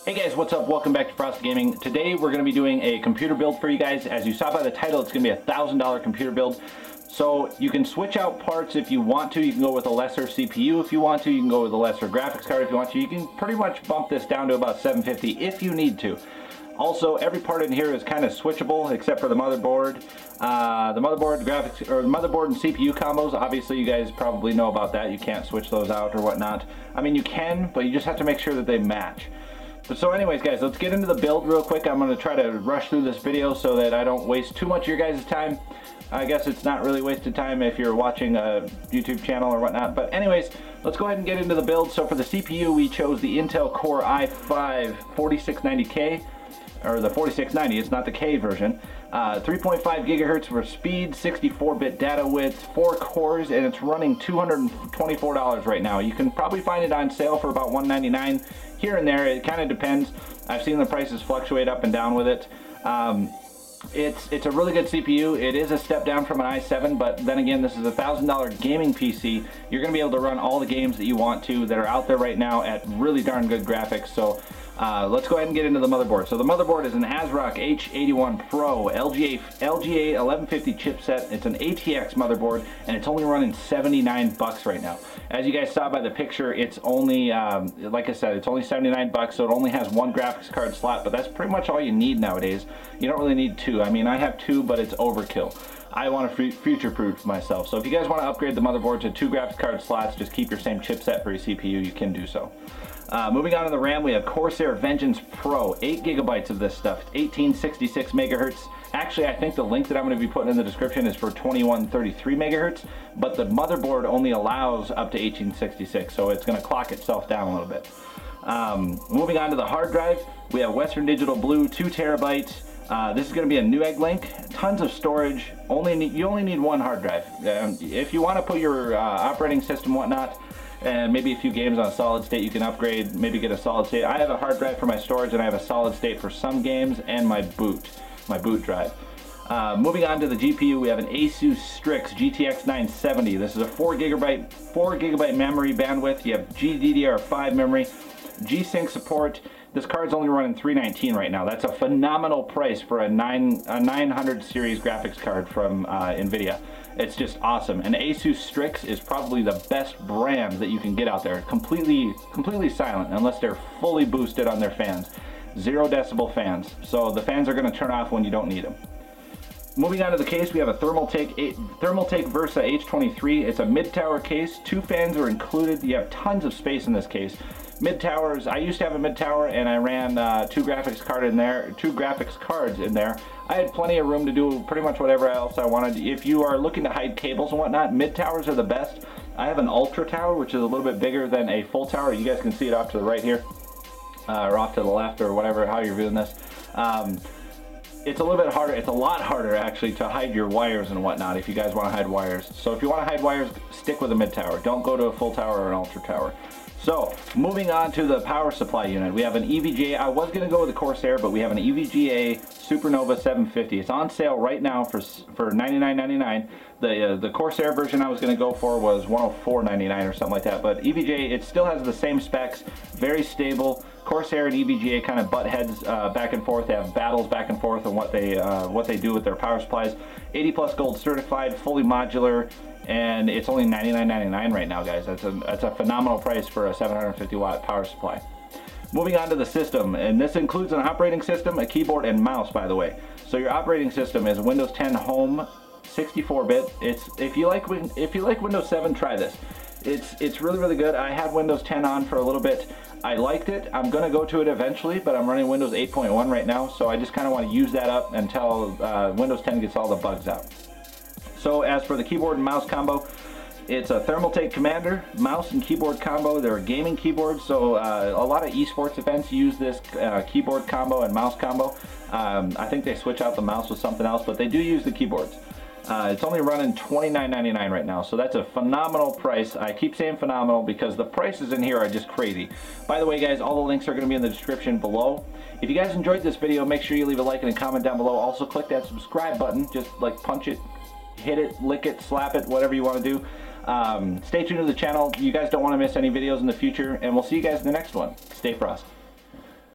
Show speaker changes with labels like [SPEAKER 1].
[SPEAKER 1] Hey guys, what's up? Welcome back to Frost Gaming. Today we're going to be doing a computer build for you guys. As you saw by the title, it's going to be a $1,000 computer build. So you can switch out parts if you want to. You can go with a lesser CPU if you want to. You can go with a lesser graphics card if you want to. You can pretty much bump this down to about $750 if you need to. Also, every part in here is kind of switchable except for the motherboard. The motherboard and CPU combos, obviously you guys probably know about that. You can't switch those out or whatnot. I mean, you can, but you just have to make sure that they match. But so anyways guys, let's get into the build real quick. I'm going to try to rush through this video so that I don't waste too much of your guys' time. I guess it's not really wasted time if you're watching a YouTube channel or whatnot. But anyways, let's go ahead and get into the build. So for the CPU, we chose the Intel Core i5 4690K, or the 4690, it's not the K version. 3.5 gigahertz for speed, 64-bit data width, 4 cores, and it's running $224 right now. You can probably find it on sale for about $199 here and there. It kind of depends. I've seen the prices fluctuate up and down with it. It's a really good CPU. It is a step down from an i7, but then again, this is a $1,000 gaming PC. You're going to be able to run all the games that you want to that are out there right now at really darn good graphics. So let's go ahead and get into the motherboard. So the motherboard is an ASROCK H81 Pro LGA 1150 chipset. It's an ATX motherboard, and it's only running 79 bucks right now. As you guys saw by the picture, it's only, like I said, it's only 79 bucks, so it only has one graphics card slot, but that's pretty much all you need nowadays. You don't really need two. I mean, I have two, but it's overkill. I want to future-proof myself. So if you guys want to upgrade the motherboard to 2 graphics card slots, just keep your same chipset for your CPU, you can do so. Moving on to the RAM, we have Corsair Vengeance Pro, 8 gigabytes of this stuff, 1866 megahertz. Actually, I think the link that I'm going to be putting in the description is for 2133 megahertz, but the motherboard only allows up to 1866, so it's going to clock itself down a little bit. Moving on to the hard drive, we have Western Digital Blue, 2 terabytes. This is going to be a Newegg link, tons of storage. You only need 1 hard drive. If you want to put your operating system and whatnot, and maybe a few games on solid state, you can upgrade, maybe get a solid state. I have a hard drive for my storage, and I have a solid state for some games and my boot drive. Moving on to the GPU, we have an ASUS STRIX GTX 970. This is a 4 gigabyte memory bandwidth. You have GDDR5 memory, G-Sync support. This card's only running $319 right now. That's a phenomenal price for a 900 series graphics card from NVIDIA. It's just awesome. And ASUS STRIX is probably the best brand that you can get out there. Completely silent unless they're fully boosted on their fans. 0 decibel fans. So the fans are going to turn off when you don't need them. Moving on to the case, we have a ThermalTake Versa H23. It's a mid-tower case. 2 fans are included. You have tons of space in this case. Mid-towers, I used to have a mid-tower, and I ran 2 graphics cards in there. I had plenty of room to do pretty much whatever else I wanted. If you are looking to hide cables and whatnot, mid-towers are the best. I have an ultra tower, which is a little bit bigger than a full tower. You guys can see it off to the right here, or off to the left, or whatever, how you're viewing this. It's a little bit harder, it's a lot harder actually to hide your wires and whatnot if you guys want to hide wires. So if you want to hide wires, stick with a mid-tower. Don't go to a full tower or an ultra tower. So, moving on to the power supply unit, we have an EVGA. I was going to go with the Corsair, but we have an EVGA SUPERNOVA 750. It's on sale right now for $99.99. The Corsair version I was going to go for was $104.99 or something like that. But EVGA, it still has the same specs, very stable. Corsair and EVGA kind of butt heads back and forth. They have battles back and forth on what they do with their power supplies. 80 plus gold certified, fully modular. And it's only $99.99 right now, guys. That's a phenomenal price for a 750 watt power supply. Moving on to the system, and this includes an operating system, a keyboard, and mouse, by the way. So your operating system is Windows 10 Home, 64-bit. If you like Windows 7, try this. It's really good. I had Windows 10 on for a little bit. I liked it. I'm gonna go to it eventually, but I'm running Windows 8.1 right now, so I just kind of want to use that up until Windows 10 gets all the bugs out. So as for the keyboard and mouse combo, it's a ThermalTake Commander mouse and keyboard combo. They're a gaming keyboard, so a lot of esports events use this keyboard combo and mouse combo. I think they switch out the mouse with something else, but they do use the keyboards. It's only running $29.99 right now, so that's a phenomenal price. I keep saying phenomenal because the prices in here are just crazy. By the way, guys, all the links are going to be in the description below. If you guys enjoyed this video, make sure you leave a like and a comment down below. Also, click that subscribe button. Just like punch it, hit it, lick it, slap it, whatever you want to do. Stay tuned to the channel. You guys don't want to miss any videos in the future, and we'll see you guys in the next one. Stay frosty.